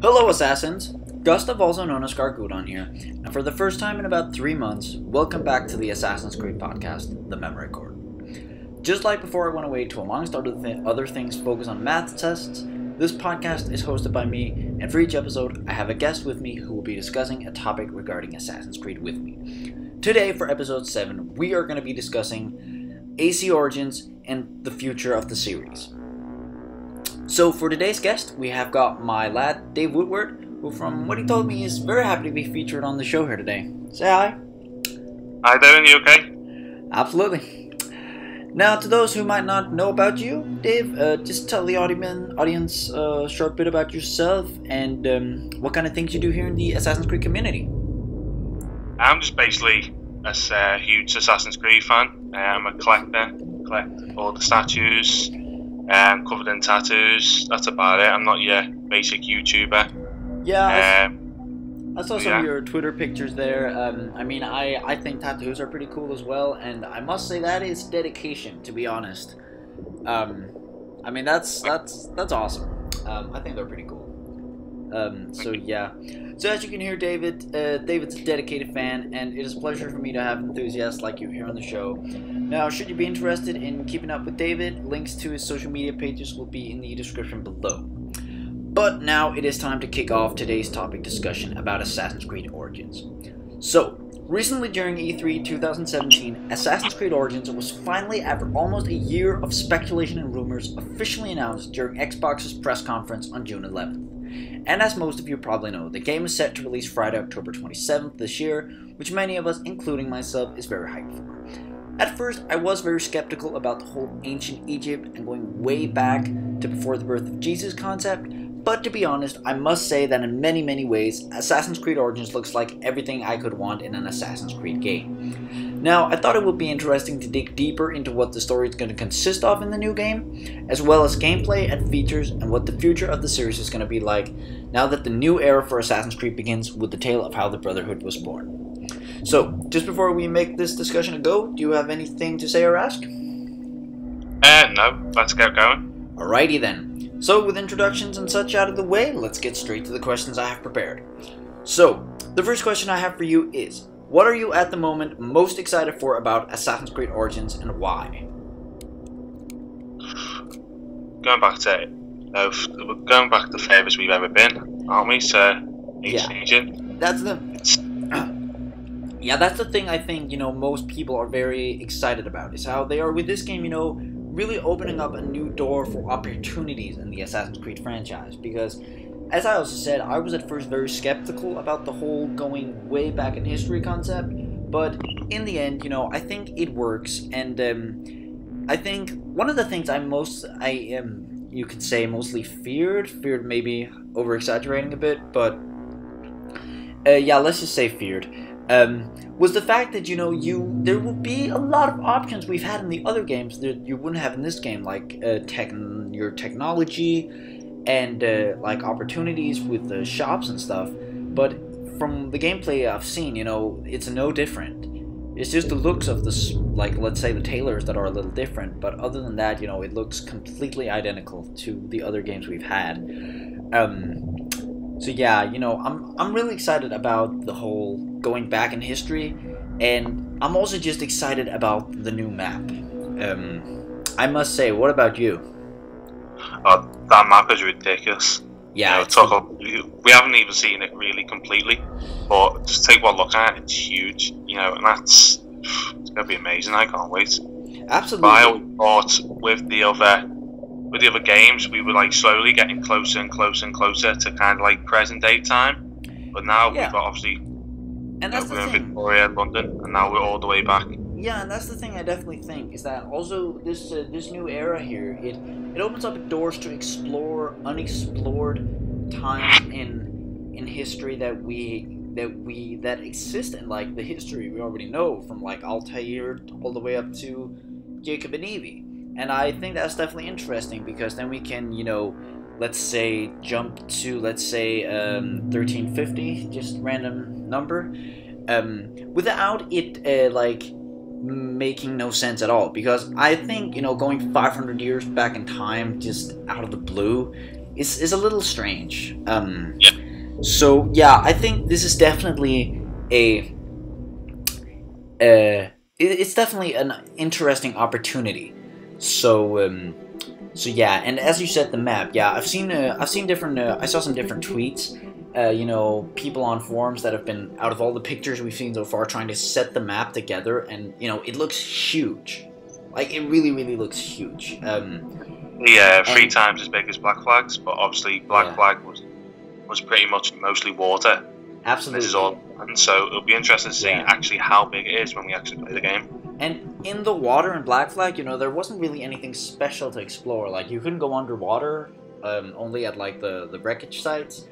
Hello Assassins! Gustav, also known as Gargudon here, and for the first time in about 3 months, welcome back to the Assassin's Creed podcast, The Memory Core. Just like before I went away to, amongst other things, focus on math tests, this podcast is hosted by me, and for each episode I have a guest with me who will be discussing a topic regarding Assassin's Creed with me. Today, for episode 7, we are going to be discussing AC Origins and the future of the series. So for today's guest, we have got my lad, David Woodward, who from what he told me is very happy to be featured on the show here today. Say hi. Hi Darren, you okay? Absolutely. Now, to those who might not know about you, Dave, just tell the audience a short bit about yourself and what kind of things you do here in the Assassin's Creed community. I'm just basically a huge Assassin's Creed fan. I'm a collector, collect all the statues, covered in tattoos. That's about it. I'm not your basic YouTuber. Yeah, I saw some of your Twitter pictures there. I think tattoos are pretty cool as well, and I must say that is dedication, to be honest. That's awesome. I think they're pretty cool. So as you can hear, David's a dedicated fan, and it is a pleasure for me to have enthusiasts like you here on the show. Now, should you be interested in keeping up with David, links to his social media pages will be in the description below. But now it is time to kick off today's topic discussion about Assassin's Creed Origins. So, recently during E3 2017, Assassin's Creed Origins was finally, after almost a year of speculation and rumors, officially announced during Xbox's press conference on June 11th. And as most of you probably know, the game is set to release Friday, October 27th this year, which many of us, including myself, is very hyped for. At first, I was very skeptical about the whole ancient Egypt and going way back to before the birth of Jesus concept, but to be honest, I must say that in many, many ways, Assassin's Creed Origins looks like everything I could want in an Assassin's Creed game. Now, I thought it would be interesting to dig deeper into what the story is going to consist of in the new game, as well as gameplay and features and what the future of the series is going to be like now that the new era for Assassin's Creed begins with the tale of how the Brotherhood was born. So, just before we make this discussion a go, do you have anything to say or ask? No, let's get going. Alrighty then. So, with introductions and such out of the way, let's get straight to the questions I have prepared. So, the first question I have for you is, what are you at the moment most excited for about Assassin's Creed Origins and why? Going back to the furthest we've ever been, aren't we? So, Egypt. That's the thing I think, most people are very excited about, is how they are with this game, really opening up a new door for opportunities in the Assassin's Creed franchise. Because, as I also said, I was at first very skeptical about the whole going way back in history concept, but in the end, I think it works, and I think one of the things you could say mostly feared maybe over-exaggerating a bit, but let's just say feared, was the fact that, there will be a lot of options we've had in the other games that you wouldn't have in this game, like your technology and like opportunities with the shops and stuff. But from the gameplay I've seen, it's no different. It's just the looks of this, like, let's say the tailors that are a little different, but other than that, it looks completely identical to the other games we've had. So yeah, I'm really excited about the whole going back in history, and I'm also just excited about the new map. I must say, what about you? Oh, that map is ridiculous. Yeah, we haven't even seen it really completely, but just take one look at it, it's huge, and it's going to be amazing. I can't wait. Absolutely. But I always thought with the other games, we were like slowly getting closer and closer and closer to kind of like present day time, but now we've got obviously, and that's we're in Victoria, London, and now we're all the way back. Yeah, and that's the thing I definitely think, is that also this new era here, it opens up doors to explore unexplored times in history that exist in, like, the history we already know, from like Altair all the way up to Jacob and Evie. And I think that's definitely interesting, because then we can, let's say jump to 1350, just random number, without it making no sense at all. Because I think, going 500 years back in time just out of the blue is a little strange. Yeah. So yeah, I think this is definitely it's definitely an interesting opportunity. So so yeah, and as you said, the map. Yeah, I've seen different. I saw some different tweets. You know, people on forums that have been, out of all the pictures we've seen so far, trying to set the map together, and you know, it looks huge. Like, it really, really looks huge. Yeah, 3 times as big as Black Flag's, but obviously Black Flag was pretty much mostly water. Absolutely. This is all, and so it'll be interesting to see actually how big it is when we actually play the game. And in the water in Black Flag, you know, there wasn't really anything special to explore. Like, you couldn't go underwater, only at like the wreckage sites.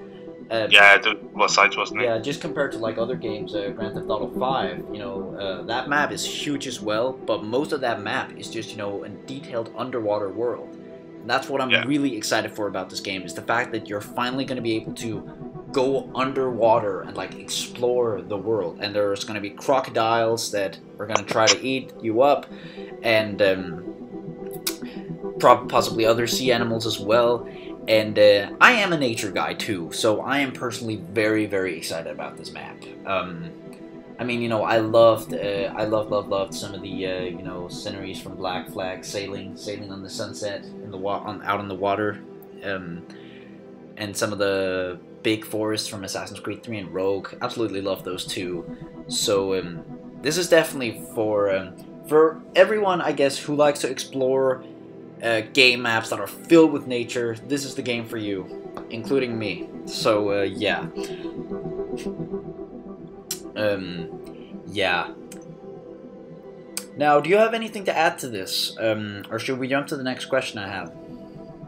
Yeah, what sites wasn't it? Yeah, just compared to like other games, Grand Theft Auto 5, you know, that map is huge as well. But most of that map is just, you know, a detailed underwater world. And that's what I'm really excited for about this game, is the fact that you're finally going to be able to go underwater and like explore the world. And there's going to be crocodiles that are going to try to eat you up, and possibly other sea animals as well. And I am a nature guy too, so I am personally very, very excited about this map. I mean, you know, I loved some of the you know, sceneries from Black Flag, sailing on the sunset in the out on the water, and some of the big forests from Assassin's Creed 3 and Rogue. Absolutely love those too. So this is definitely for everyone, I guess, who likes to explore game maps that are filled with nature. This is the game for you, including me. So yeah. Yeah. Now, do you have anything to add to this, or should we jump to the next question I have?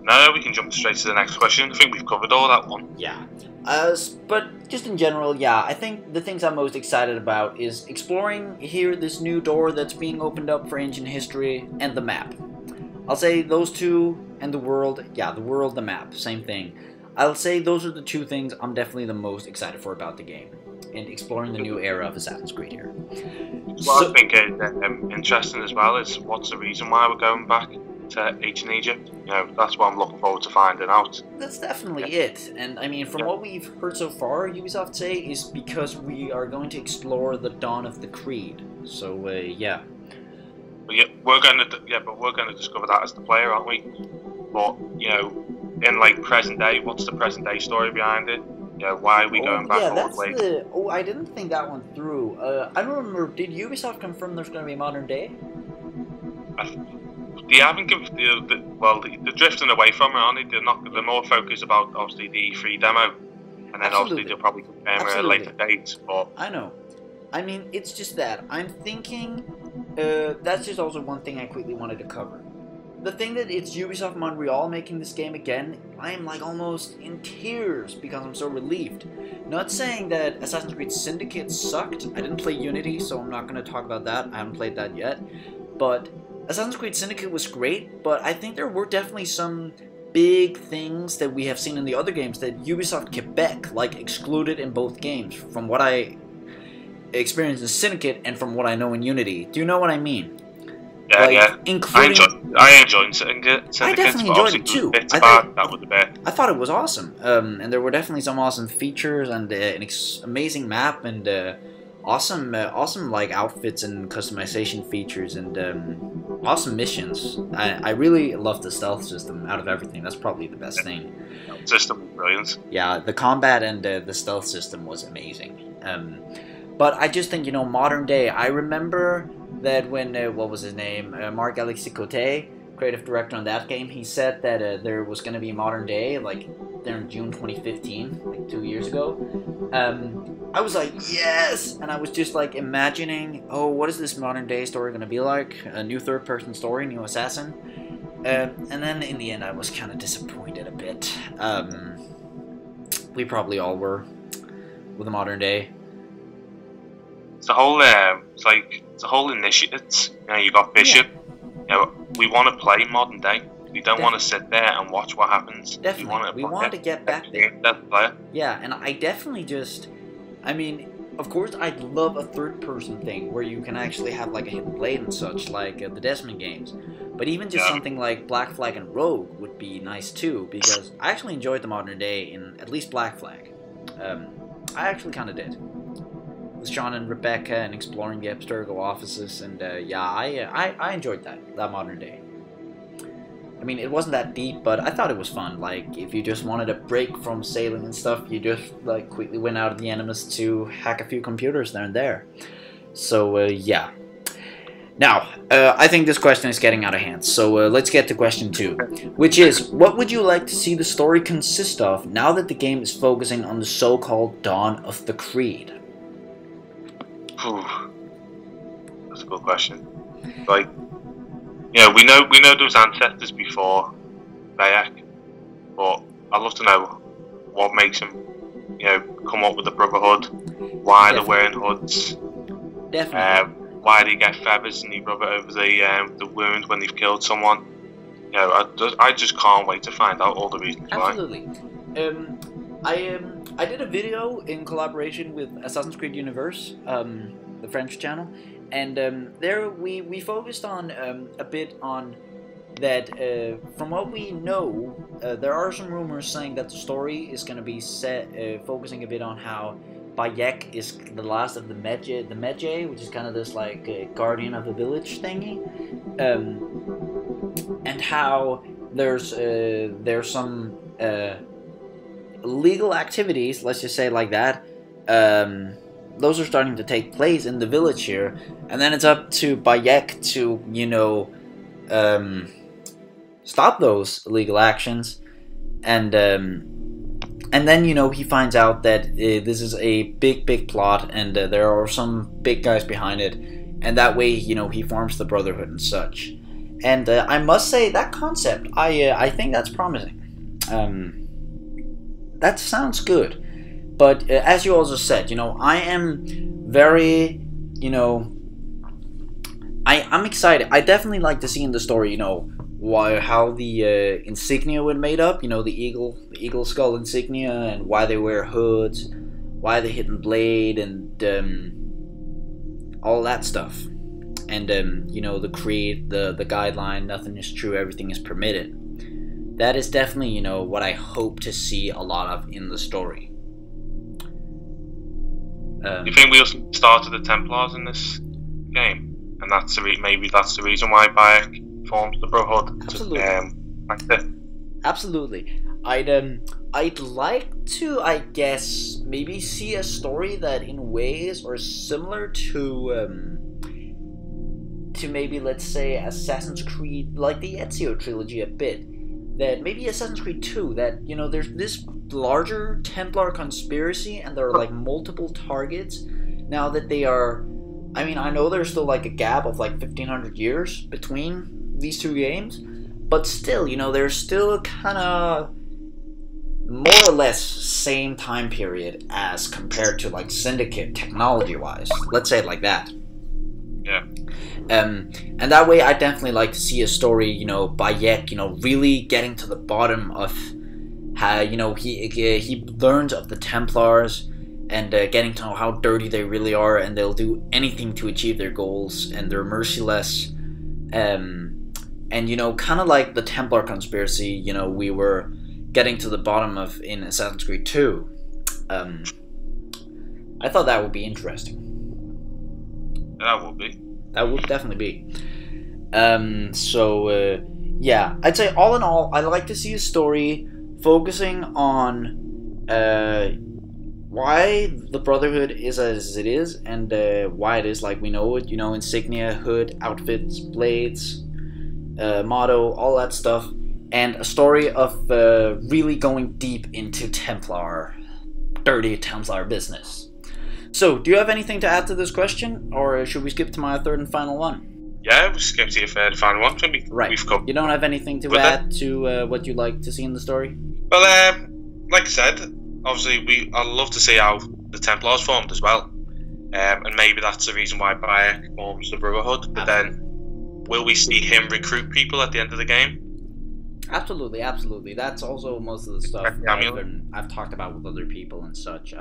No, we can jump straight to the next question. I think we've covered all that one. Yeah. But just in general, yeah, I think the things I'm most excited about is exploring here this new door that's being opened up for ancient history, and the map. I'll say those two, and the world. Yeah, the world, the map, same thing. I'll say those are the two things I'm definitely the most excited for about the game, and exploring the new era of Assassin's Creed here. What I think is interesting as well is what's the reason why we're going back to ancient Egypt. You know, that's what I'm looking forward to finding out. That's definitely it. And I mean, from what we've heard so far, Ubisoft say is because we are going to explore the dawn of the Creed. So yeah. But yeah, we're going to discover that as the player, aren't we? But you know, in like present day, what's the present day story behind it? You know, why are we going back all the way? Oh, I didn't think that one through. I don't remember. Did Ubisoft confirm there's going to be modern day? They haven't given they're drifting away from it, aren't they? They're more focused about obviously the E3 demo, and then obviously they'll probably confirm at a later date. But I know. I mean, it's just that I'm thinking. That's just also one thing I quickly wanted to cover. The thing that it's Ubisoft Montreal making this game again, I am like almost in tears because I'm so relieved. Not saying that Assassin's Creed Syndicate sucked. I didn't play Unity, so I'm not going to talk about that. I haven't played that yet. But Assassin's Creed Syndicate was great, but I think there were definitely some big things that we have seen in the other games that Ubisoft Quebec like excluded in both games, from what I experienced in Syndicate and from what I know in Unity. Do you know what I mean? Yeah, like, yeah. I enjoyed Syndicate. I definitely enjoyed it too. I thought it was awesome, and there were definitely some awesome features and an amazing map and awesome like outfits and customization features and awesome missions. I really love the stealth system out of everything. That's probably the best thing. The system was brilliant. Yeah, the combat and the stealth system was amazing. But I just think, you know, modern day. I remember that when what was his name, Marc-Alexis Cote, creative director on that game, he said that there was going to be modern day, like there in June 2015, like 2 years ago. I was like, yes! And I was just like imagining, oh, what is this modern day story going to be like? A new third-person story, new assassin. And then in the end, I was kind of disappointed a bit. We probably all were with the modern day. It's the whole initiative. You know, you got Bishop. Yeah. You know, we want to play modern day. We don't want to sit there and watch what happens. Definitely. We want to get back there. Yeah, and I definitely just, I mean, of course, I'd love a third-person thing where you can actually have like a hidden blade and such, like the Desmond games. But even just something like Black Flag and Rogue would be nice too, because I actually enjoyed the modern day in at least Black Flag. I actually kind of did. With Sean and Rebecca and exploring the Abstergo offices, and yeah, I enjoyed that modern day. I mean, it wasn't that deep, but I thought it was fun. Like, if you just wanted a break from sailing and stuff, you just, like, quickly went out of the Animus to hack a few computers there and there. So, yeah. Now, I think this question is getting out of hand, so let's get to question 2. Which is, what would you like to see the story consist of now that the game is focusing on the so-called Dawn of the Creed? That's a good question. Like, yeah, we know there was ancestors before Bayek, but I'd love to know what makes them, come up with the Brotherhood, why they're wearing hoods, why they get feathers and they rub it over the wound when they've killed someone. I just can't wait to find out all the reasons why. Absolutely. I did a video in collaboration with Assassin's Creed Universe, the French channel, and there we focused on a bit on that. From what we know, there are some rumors saying that the story is going to be set focusing a bit on how Bayek is the last of the Medjay, which is kind of this like guardian of the village thingy, and how there's some illegal activities, let's just say it like that. Those are starting to take place in the village here, and then it's up to Bayek to, stop those illegal actions, and then, he finds out that this is a big plot, and there are some big guys behind it, and that way, he forms the Brotherhood and such. And I must say, that concept, I think that's promising. That sounds good. But as you also said, I am very, I'm excited. I definitely like to see in the story, how the insignia were made up, the eagle skull insignia, and why they wear hoods, why the hidden blade, and all that stuff. And the creed, the guideline, nothing is true, everything is permitted. That is definitely, what I hope to see a lot of in the story. You think we'll start with the Templars in this game, and maybe that's the reason why Bayek forms the Brotherhood? Absolutely. Absolutely. I'd like to, I guess, maybe see a story that in ways are similar to maybe, let's say, Assassin's Creed, like the Ezio trilogy a bit. That maybe Assassin's Creed 2, that, there's this larger Templar conspiracy, and there are, like, multiple targets, now that they are, I know there's still, like, a gap of, like, 1,500 years between these two games, but still, there's still a kind of more or less same time period as compared to, like, Syndicate, technology-wise. Let's say it like that. Yeah. And that way, I definitely like to see a story, Bayek, really getting to the bottom of how, he learns of the Templars, and getting to know how dirty they really are, and they'll do anything to achieve their goals, and they're merciless. And, kind of like the Templar conspiracy, we were getting to the bottom of in Assassin's Creed 2. I thought that would be interesting. That would be. That would definitely be. Yeah, I'd say all in all, I like to see a story focusing on why the Brotherhood is as it is, and why it is like we know it, insignia, hood, outfits, blades, motto, all that stuff, and a story of really going deep into dirty Templar business. So, do you have anything to add to this question, or should we skip to my third and final one? Yeah, we'll skip to your third and final one. Right. You don't have anything to add to what you'd like to see in the story? Well, like I said, obviously I'd love to see how the Templars formed as well. And maybe that's the reason why Bayek forms the Brotherhood. But then, will we see him recruit people at the end of the game? Absolutely. That's also most of the stuff I've talked about with other people and such.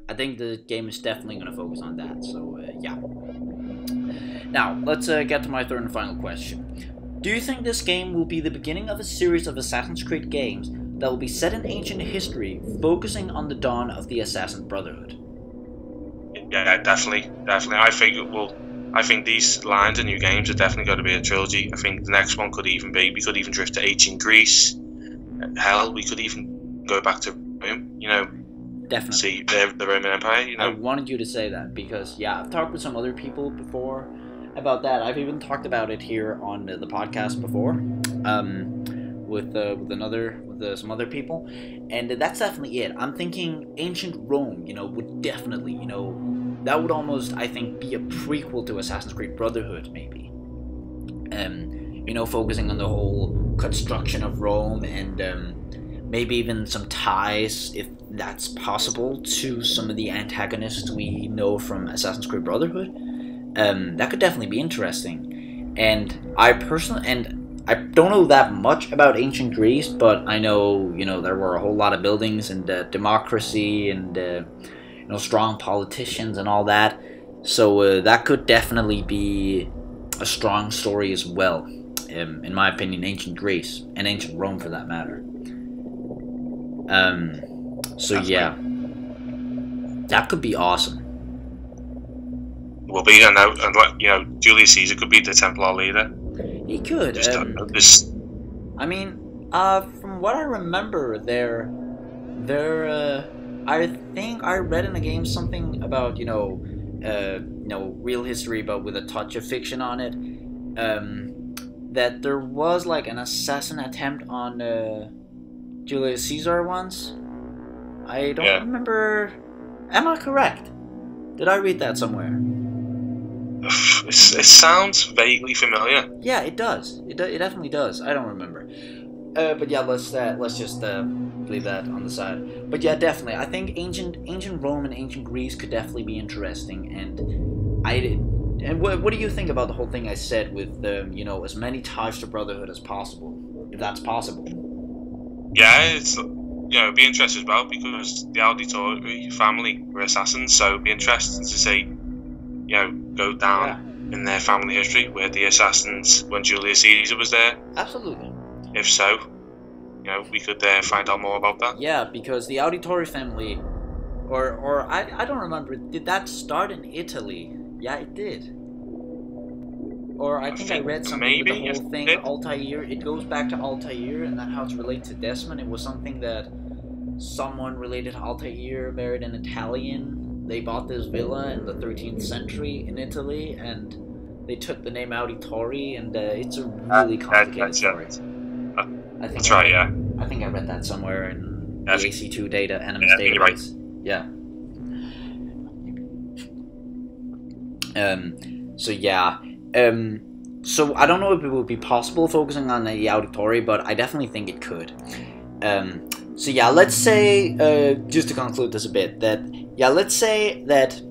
I think the game is definitely going to focus on that. So yeah. Now let's get to my third and final question. Do you think this game will be the beginning of a series of Assassin's Creed games that will be set in ancient history, focusing on the dawn of the Assassin Brotherhood? Yeah, definitely. I think it will. I think these lines of new games are definitely going to be a trilogy. I think the next one could even be, we could even drift to ancient Greece. Hell, we could even go back to Rome, you know. Definitely. See the Roman Empire, you know. I wanted you to say that because, yeah, I've talked with some other people before about that. I've even talked about it here on the podcast before, with some other people, and that's definitely it. I'm thinking ancient Rome, you know, would definitely, you know, that would almost, I think, be a prequel to Assassin's Creed Brotherhood, maybe. You know, focusing on the whole construction of Rome and maybe even some ties, if that's possible, to some of the antagonists we know from Assassin's Creed Brotherhood. That could definitely be interesting. And I don't know that much about ancient Greece, but I know, you know, there were a whole lot of buildings and democracy and you know, strong politicians and all that. So that could definitely be a strong story as well. In my opinion, ancient Greece and ancient Rome, for that matter. So yeah, that could be awesome. Will be, and you know, Julius Caesar could be the Templar leader. He could. I mean, from what I remember, I think I read in a game something about you know, real history, but with a touch of fiction on it. That there was like an assassin attempt on Julius Caesar once. I don't remember. Am I correct? Did I read that somewhere? It sounds vaguely familiar. Yeah, it does. It definitely does. I don't remember. But yeah, let's just leave that on the side. But yeah, definitely. I think ancient Rome and ancient Greece could definitely be interesting. And what do you think about the whole thing I said with you know, as many ties to Brotherhood as possible, if that's possible? Yeah, it's, you know, it'd be interesting as well because the Auditore family were assassins, so it'd be interesting to see, you know, go down in their family history where the assassins when Julius Caesar was there. Absolutely. If so, you know, we could find out more about that. Yeah, because the Auditore family, or I don't remember, did that start in Italy? Yeah, it did. Or I think I read something with the whole thing, Altair. It goes back to Altair, and that how it's related to Desmond. It was something that someone related to Altair married an Italian. They bought this villa in the 13th century in Italy, and they took the name Auditore, and it's a really complicated story. I think I read that somewhere in the AC2 data, Animus database. Right. Yeah. So yeah. So I don't know if it would be possible focusing on the Auditore, but I definitely think it could. So yeah, let's say, just to conclude this a bit, let's say that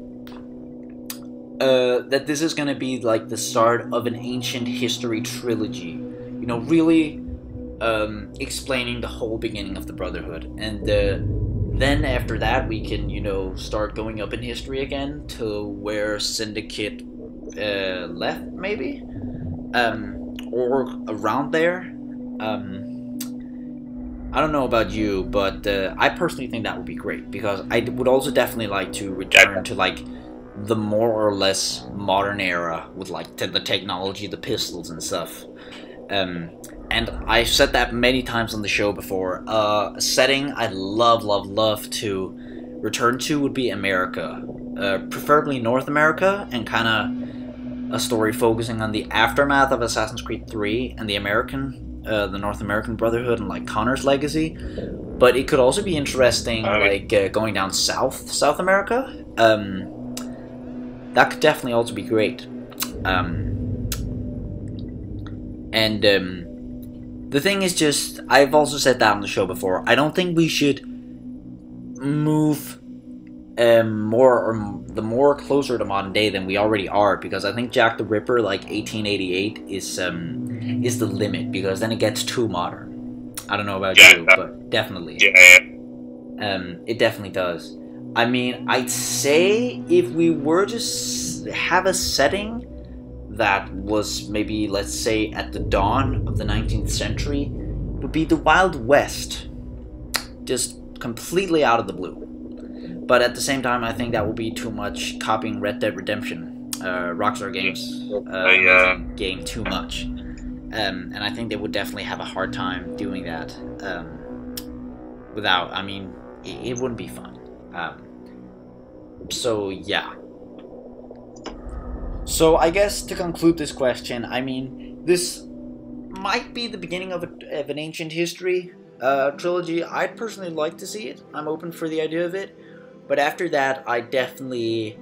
that this is gonna be like the start of an ancient history trilogy. You know, really explaining the whole beginning of the Brotherhood, and then after that we can, you know, start going up in history again to where Syndicate left, maybe, or around there. I don't know about you, but I personally think that would be great, because I would also definitely like to return to like the more or less modern era with like the technology, the pistols and stuff. And I've said that many times on the show before. A setting I'd love to return to would be America, preferably North America, and kind of a story focusing on the aftermath of Assassin's Creed 3 and the North American Brotherhood and like Connor's legacy. But it could also be interesting, like going down South America. That could definitely also be great. The thing is just, I've also said that on the show before, I don't think we should move more closer to modern day than we already are, because I think Jack the Ripper, like 1888, is the limit, because then it gets too modern. I don't know about you, but definitely. Yeah. It definitely does. I mean, I'd say if we were to have a setting that was maybe, let's say, at the dawn of the 19th century, would be the Wild West. Just completely out of the blue. But at the same time, I think that would be too much copying Red Dead Redemption, Rockstar Games game too much. And I think they would definitely have a hard time doing that without, I mean, it wouldn't be fun. So, yeah. So, I guess to conclude this question, I mean, this might be the beginning of an ancient history trilogy. I'd personally like to see it. I'm open for the idea of it. But after that, I definitely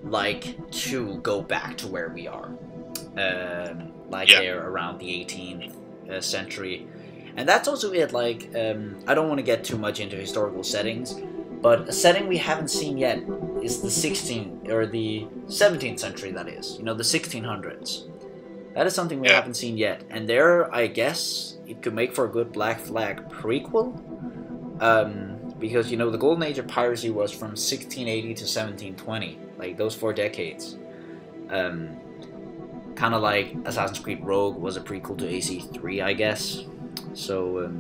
like to go back to where we are. There around the 18th century. And that's also it, like, I don't want to get too much into historical settings, but a setting we haven't seen yet is the 16th, or the 17th century, that is. You know, the 1600s. That is something we haven't seen yet. And there, I guess, it could make for a good Black Flag prequel. Because, you know, the golden age of piracy was from 1680 to 1720. Like, those 4 decades. Kind of like Assassin's Creed Rogue was a prequel to AC3, I guess. So,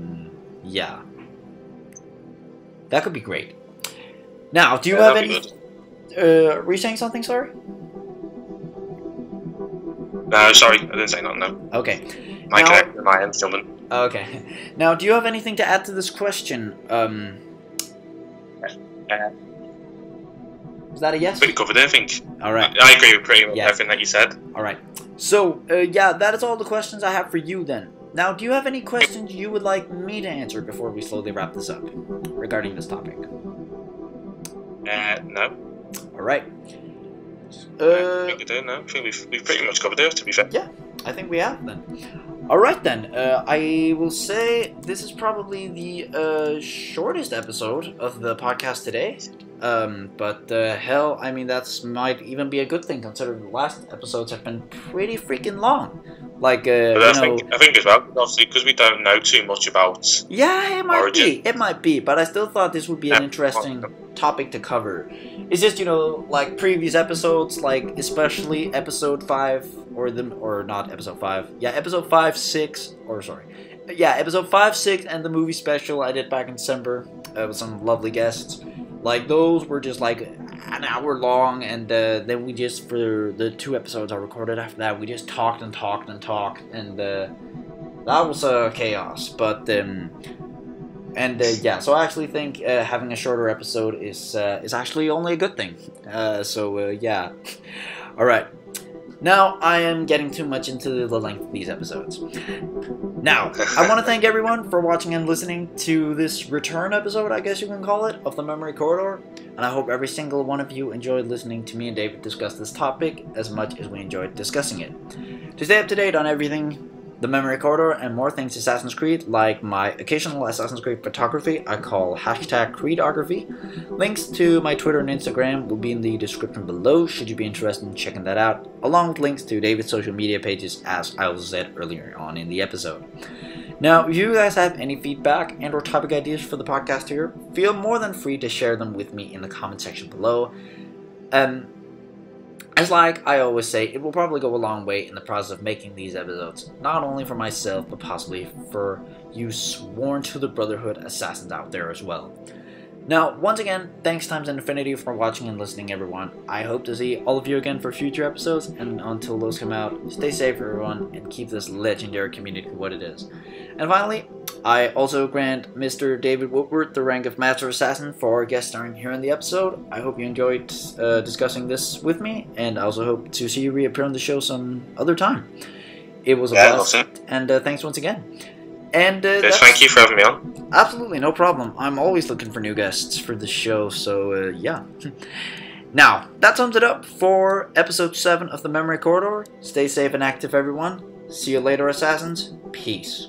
yeah. That could be great. Now, do you have any... were you saying something, sorry? No, sorry, I didn't say nothing, no. Okay. My connection, my end's jumping. Okay. Now, do you have anything to add to this question? Is that a yes? Pretty covered it, I think. Alright. I agree with pretty much everything that you said. Alright. So, yeah, that is all the questions I have for you then. Now, do you have any questions you would like me to answer before we slowly wrap this up regarding this topic? No. Alright. I think we do, no. I think we've pretty much covered it, to be fair. Yeah, I think we have then. Alright then, I will say this is probably the shortest episode of the podcast today. But hell, I mean, that's might even be a good thing considering the last episodes have been pretty freaking long. Like, but I think as well, obviously, because we don't know too much about. Yeah, it might Origin. be. It might be, but I still thought this would be an interesting topic to cover. It's just, you know, like previous episodes, like especially episode 5 or not episode 5. Yeah, episode 5, 6, or sorry. Yeah, episode 5, 6, and the movie special I did back in December with some lovely guests. Like, those were just like an hour long, and then we just, for the 2 episodes I recorded after that, we just talked and talked and talked, and that was chaos. But yeah, so I actually think having a shorter episode is actually only a good thing. Yeah. All right. Now, I am getting too much into the length of these episodes. Now, I want to thank everyone for watching and listening to this return episode, I guess you can call it, of the Memory Corridor. And I hope every single one of you enjoyed listening to me and David discuss this topic as much as we enjoyed discussing it. To stay up to date on everything the Memory Corridor and more things Assassin's Creed, like my occasional Assassin's Creed photography I call #Creedography. Links to my Twitter and Instagram will be in the description below should you be interested in checking that out, along with links to David's social media pages as I also said earlier on in the episode. Now, if you guys have any feedback and or topic ideas for the podcast here, feel more than free to share them with me in the comment section below. As like I always say, it will probably go a long way in the process of making these episodes, not only for myself, but possibly for you sworn to the Brotherhood assassins out there as well. Now, once again, thanks times infinity for watching and listening, everyone. I hope to see all of you again for future episodes, and until those come out, stay safe, everyone, and keep this legendary community what it is. And finally, I also grant Mr. David Woodward the rank of Master Assassin for guest starring here in the episode. I hope you enjoyed discussing this with me, and I also hope to see you reappear on the show some other time. It was a blast, and thanks once again. And thank you for having me on. Absolutely, no problem. I'm always looking for new guests for the show, so yeah. Now, that sums it up for episode 7 of the Memory Corridor. Stay safe and active, everyone. See you later, Assassins. Peace.